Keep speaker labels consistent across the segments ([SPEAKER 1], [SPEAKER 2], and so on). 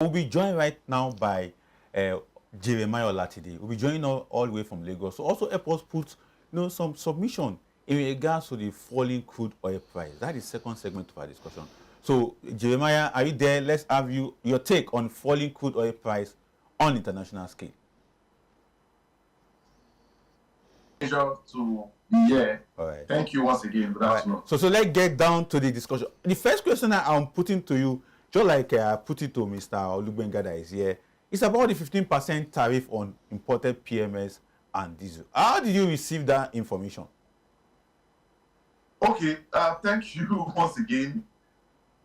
[SPEAKER 1] We'll be joined right now by Jeremiah Olatide. We'll be joining all the way from Lagos. So also help us put some submission in regards to the falling crude oil price. That is the second segment of our discussion. So Jeremiah, are you there? Let's have your take on falling crude oil price on international scale.
[SPEAKER 2] Pleasure to be here.
[SPEAKER 1] All right.
[SPEAKER 2] Thank you once again. Good afternoon.
[SPEAKER 1] Right. So let's get down to the discussion. The first question I'm putting to you, just like I put it to Mr. Olubenga that is here, it's about the 15% tariff on imported PMS and diesel. How did you receive that information?
[SPEAKER 2] Okay, thank you once again.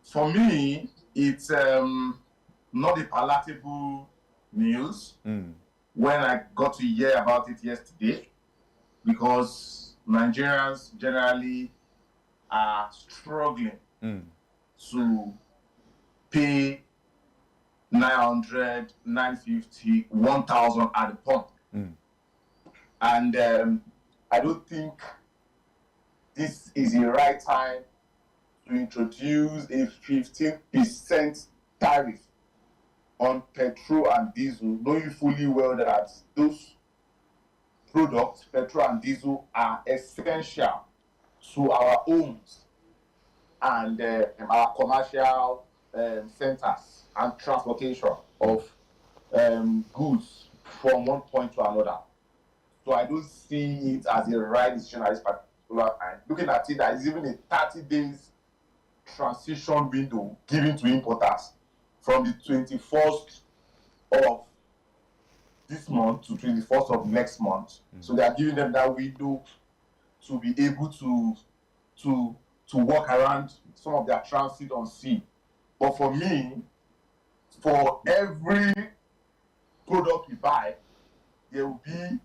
[SPEAKER 2] For me, it's not a palatable news when I got to hear about it yesterday, because Nigerians generally are struggling to pay 900, 950, 1,000 at the pump. And I don't think this is the right time to introduce a 15% tariff on petrol and diesel, knowing fully well that those products, petrol and diesel, are essential to our homes and our commercial centers and transportation of goods from one point to another. So I don't see it as a right decision at this particular time. Looking at it, there is even a 30 days transition window given to importers from the 21st of this month to 21st of next month. So they are giving them that window to be able to walk around some of their transit on sea. But for me, for every product we buy, there will be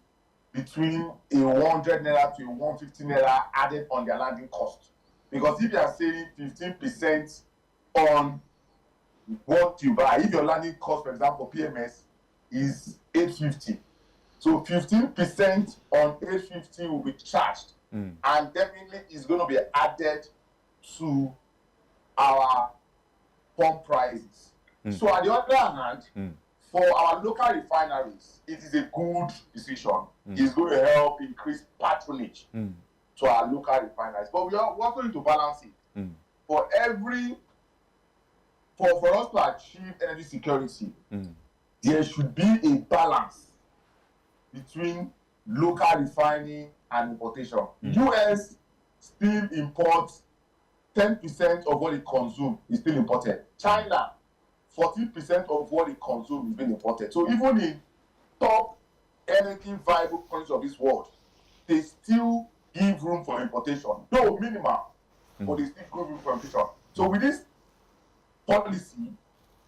[SPEAKER 2] between a 100 naira to a 150 naira added on their landing cost. Because if you are saving 15% on what you buy, if your landing cost, for example, PMS is 850, so 15% on 850 will be charged, and definitely is going to be added to our pump prices. So on the other hand, for our local refineries, it is a good decision. It's going to help increase patronage to our local refineries. But we are working to balance it. For us to achieve energy security, there should be a balance between local refining and importation. US still imports 10% of what it consumes is still imported. China, 14% of what it consumes is being imported. So even in top energy viable countries of this world, they still give room for importation, though minimal, but they still give room for importation. So with this policy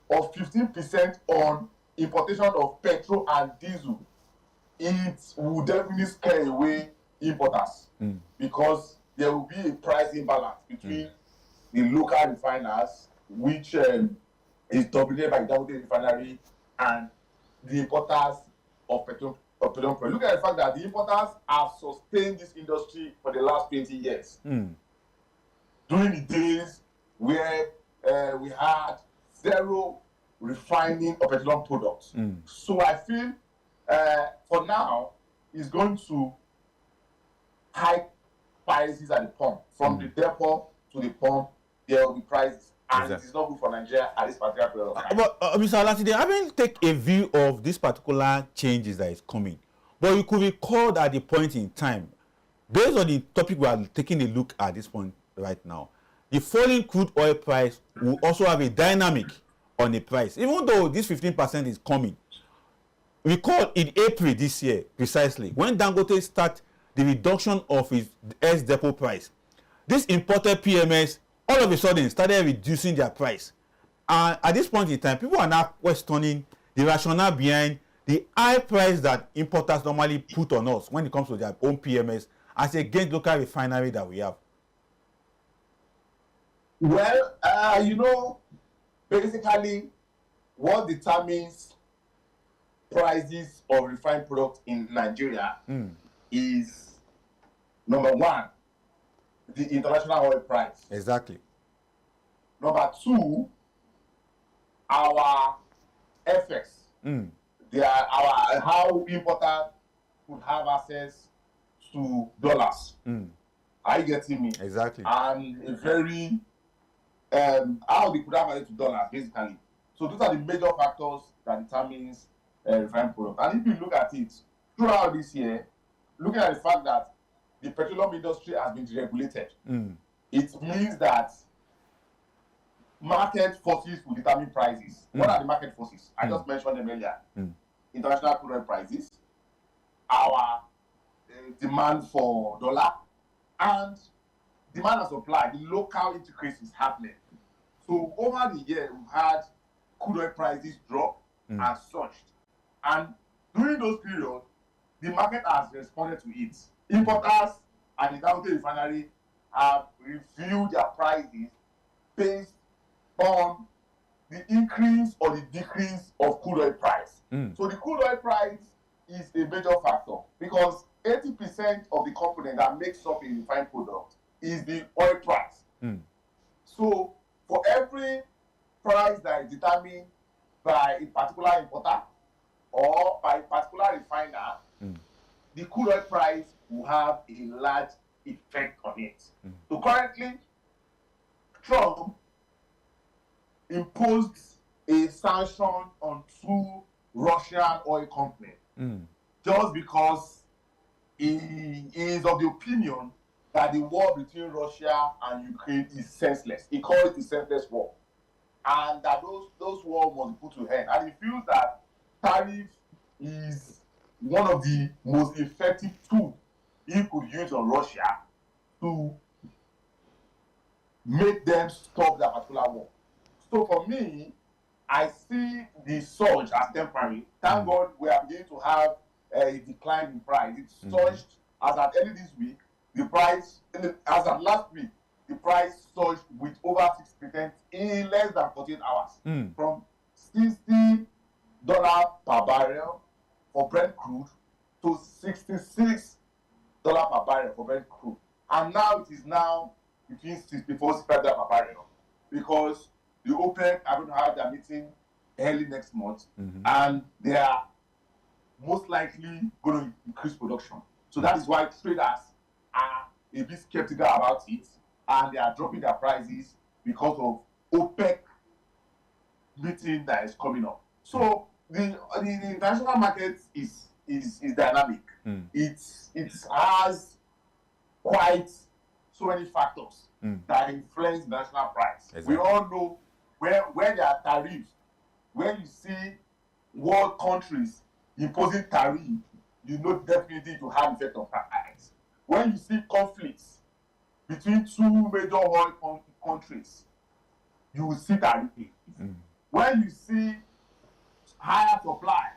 [SPEAKER 2] of 15% on importation of petrol and diesel, it will definitely scare away importers, because there will be a price imbalance between the local refiners, which is dominated by Dangote refinery, and the importers of petroleum products. Look at the fact that the importers have sustained this industry for the last 20 years. During the days where we had zero refining of petroleum products. So I feel for now, it's going to hike prices at the pump. From the depot to the pump, there will be prices. And it is not good for Nigeria at this particular period of time.
[SPEAKER 1] But Mr. Olatide, I haven't taken a view of this particular changes that is coming. But you could recall at the point in time, based on the topic we are taking a look at this point right now, the falling crude oil price will also have a dynamic on the price. Even though this 15% is coming, recall in April this year, precisely, when Dangote started the reduction of his S-depot price, this imported PMS all of a sudden started reducing their price. And at this point in time, people are now questioning the rationale behind the high price that importers normally put on us when it comes to their own PMS as against local refinery that we have.
[SPEAKER 2] Well, basically, what determines prices of refined products in Nigeria is, number one, the international oil price.
[SPEAKER 1] Exactly.
[SPEAKER 2] Number two, our FX. They are how importers could have access to dollars. Are you getting me?
[SPEAKER 1] Exactly.
[SPEAKER 2] And a very how they could have access to dollars, basically. So those are the major factors that determines refined product. And if you look at it throughout this year, looking at the fact that the petroleum industry has been deregulated, it means that market forces will determine prices. What are the market forces? I just mentioned them earlier. International crude oil prices, our demand for dollar, and demand and supply, the local intricacies happening. So over the year, we've had crude oil prices drop and surged. And during those periods, the market has responded to it. Importers and the Dangote refinery have reviewed their prices based on the increase or the decrease of crude oil price. So the crude oil price is a major factor because 80% of the component that makes up a refined product is the oil price. So for every price that is determined by a particular importer or by a particular refiner, the crude oil price will have a large effect on it. So currently, Trump imposed a sanction on 2 Russian oil companies just because he is of the opinion that the war between Russia and Ukraine is senseless. He calls it a senseless war, and that those wars must be put to end. And he feels that tariff is one of the most effective tools he could use on Russia to make them stop that particular war. So for me, I see the surge as temporary. Thank God we are beginning to have a decline in price. It surged as at early this week. The price, as at last week, the price surged with over 6% in less than 48 hours. From $60 per barrel for Brent crude to $66 per barrel for Brent crude. And now it is now between $64 $65 per barrel because the OPEC are going to have their meeting early next month, and they are most likely going to increase production. So that is why traders are a bit skeptical about it, and they are dropping their prices because of OPEC meeting that is coming up. So the international market is dynamic. It has quite so many factors that influence the national price. Exactly. We all know where there are tariffs, when you see world countries imposing tariff, you know definitely to have effect on price. When you see conflicts between 2 major oil countries, you will see tariff. When you see higher supply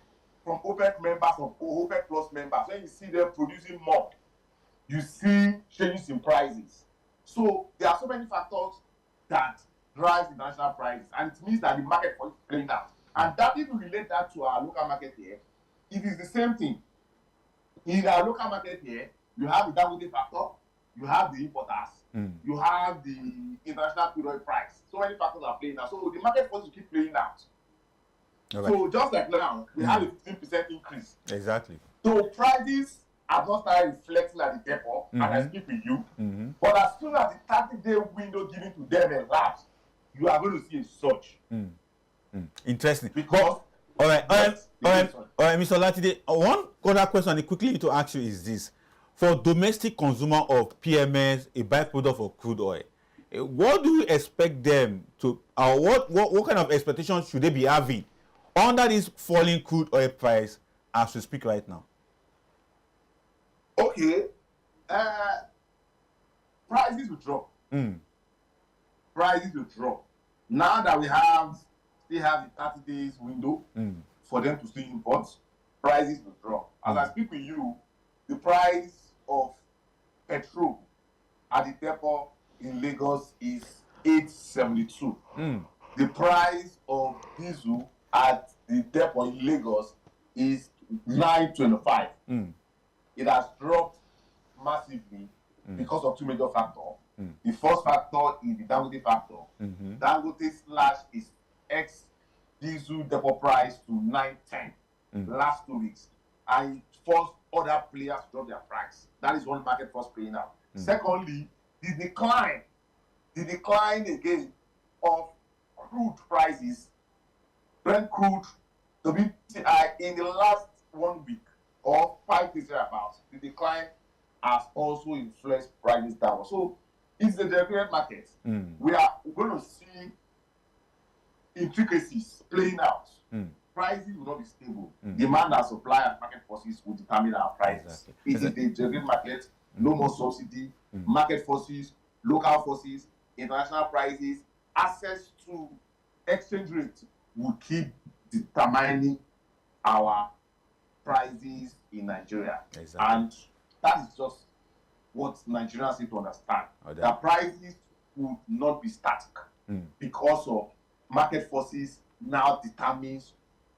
[SPEAKER 2] from OPEC members or OPEC plus members, when you see them producing more, you see changes in prices. So there are so many factors that drive the national prices, and it means that the market is playing out. And that, if you relate that to our local market here, it is the same thing. In our local market here, you have the Dangote factor, you have the importers, you have the international crude oil price. So many factors are playing out. So the market forces keep playing out. Right. So just like now, we have a 15% increase.
[SPEAKER 1] Exactly.
[SPEAKER 2] So prices have not started reflecting at the depot, and I speak with you. But as soon as the 30-day window given to them elapsed, you are going to see a surge.
[SPEAKER 1] Interesting.
[SPEAKER 2] Because
[SPEAKER 1] all right, Mr. Olatide, one other question I quickly need to ask you is this: for domestic consumer of PMS, a byproduct of crude oil, what do you expect them to, or what kind of expectations should they be having under this falling crude oil price as we speak right now?
[SPEAKER 2] Okay, prices will drop. Prices will drop. Now that we still have the 30 days window for them to still import, prices will drop. As I speak with you, the price of petrol at the depot in Lagos is $8.72. The price of diesel at the depot in Lagos is $9.25. It has dropped massively because of 2 major factors. The first factor is the Dangote factor. Dangote slashed its diesel depot price to 910 last 2 weeks, and it forced other players to drop their price. That is one market force playing out. Secondly, the decline again of crude prices, Brent crude, WTI, in the last 1 week or 5 days thereabouts, the decline has also influenced prices downward. So it's the derivative market. We are going to see intricacies playing out. Prices will not be stable. Demand and supply and market forces will determine our prices. It is the derivative market, no more subsidy, market forces, local forces, international prices, access to exchange rate will keep determining our prices in Nigeria. And that is just what Nigerians need to understand. That prices will not be static because of market forces now determines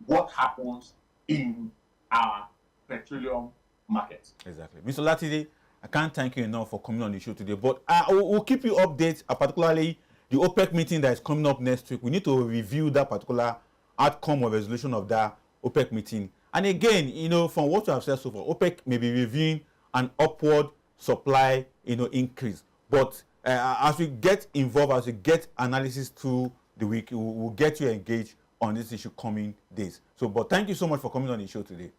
[SPEAKER 2] what happens in our petroleum market.
[SPEAKER 1] Exactly. Mr. Olatide, I can't thank you enough for coming on the show today, but we'll keep you updated, particularly the OPEC meeting that is coming up next week. We need to review that particular outcome or resolution of that OPEC meeting. And again, you know, from what we have said so far, OPEC may be reviewing an upward supply, increase. But as we get involved, as we get analysis through the week, we'll get you engaged on this issue coming days. So, but thank you so much for coming on the show today.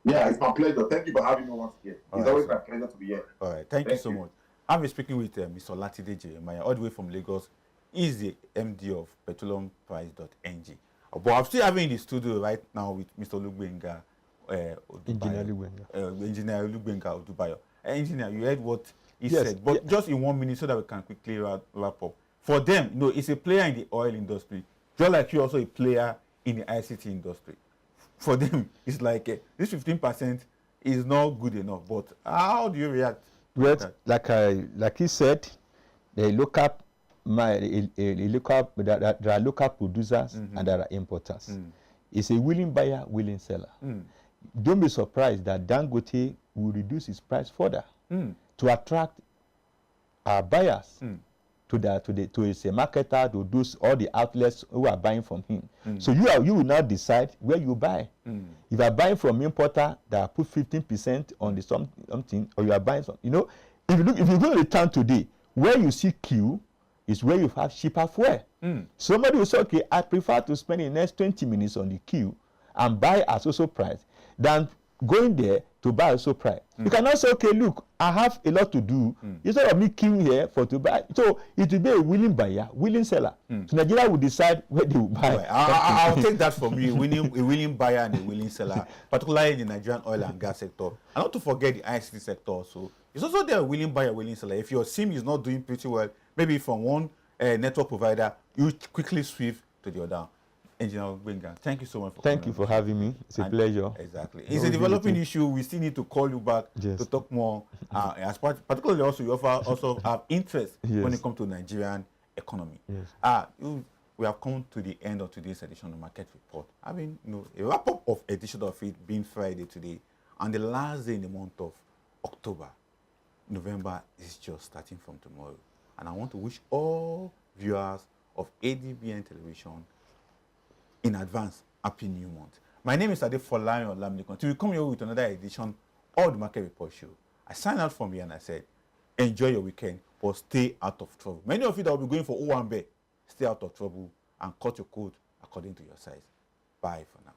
[SPEAKER 2] Yeah, it's my pleasure. Thank you for having me once again. It's always my pleasure to be here.
[SPEAKER 1] All right, thank you so much. I've been speaking with Mr. Olatide Jeremiah, all the way from Lagos. He's the MD of PetroleumPrice.ng. But I'm still having in the studio right now with Mr. Olugbenga, Engineer Olugbenga Odubayo. Engineer, you heard what he said, but just in 1 minute so that we can quickly wrap up. For them, it's a player in the oil industry, just like you also a player in the ICT industry. For them, it's like this 15% is not good enough. But how do you react?
[SPEAKER 3] Well, like he said, they look up there are local producers and there are importers. It's a willing buyer, willing seller. Don't be surprised that Dangote will reduce his price further to attract our buyers to his marketer, to those all the outlets who are buying from him. So you will now decide where you buy. If you are buying from importer that put 15% on the something, or you are buying some, if you go to the town today, where you see queue is where you have cheaper fuel. Somebody will say, okay, I prefer to spend the next 20 minutes on the queue and buy at so price than going there to buy also price. You cannot say, okay, look, I have a lot to do. Instead of me queuing here to buy. So it will be a willing buyer, willing seller. So Nigeria will decide where they will buy.
[SPEAKER 1] Right. I'll take that from you, a willing buyer and a willing seller, particularly in the Nigerian oil and gas sector. And not to forget the ICT sector also. It's also there a willing buyer, willing seller. If your SIM is not doing pretty well, maybe from one network provider, you quickly switch to the other. Engineer Benga, thank you so much for
[SPEAKER 3] Thank you for having me. It's a pleasure.
[SPEAKER 1] Exactly. It's a developing issue. We still need to call you back to talk more. Particularly also, you also have interest when it comes to Nigerian economy. We have come to the end of today's edition of Market Report. I mean, a wrap-up of edition of it being Friday today, and the last day in the month of October. November is just starting from tomorrow. And I want to wish all viewers of ADBN Television in advance, happy new month. My name is Adefolayan Olamide. Till we come here with another edition of the Market Report Show. I signed out from here and I said, enjoy your weekend, but stay out of trouble. Many of you that will be going for Owambe, stay out of trouble and cut your coat according to your size. Bye for now.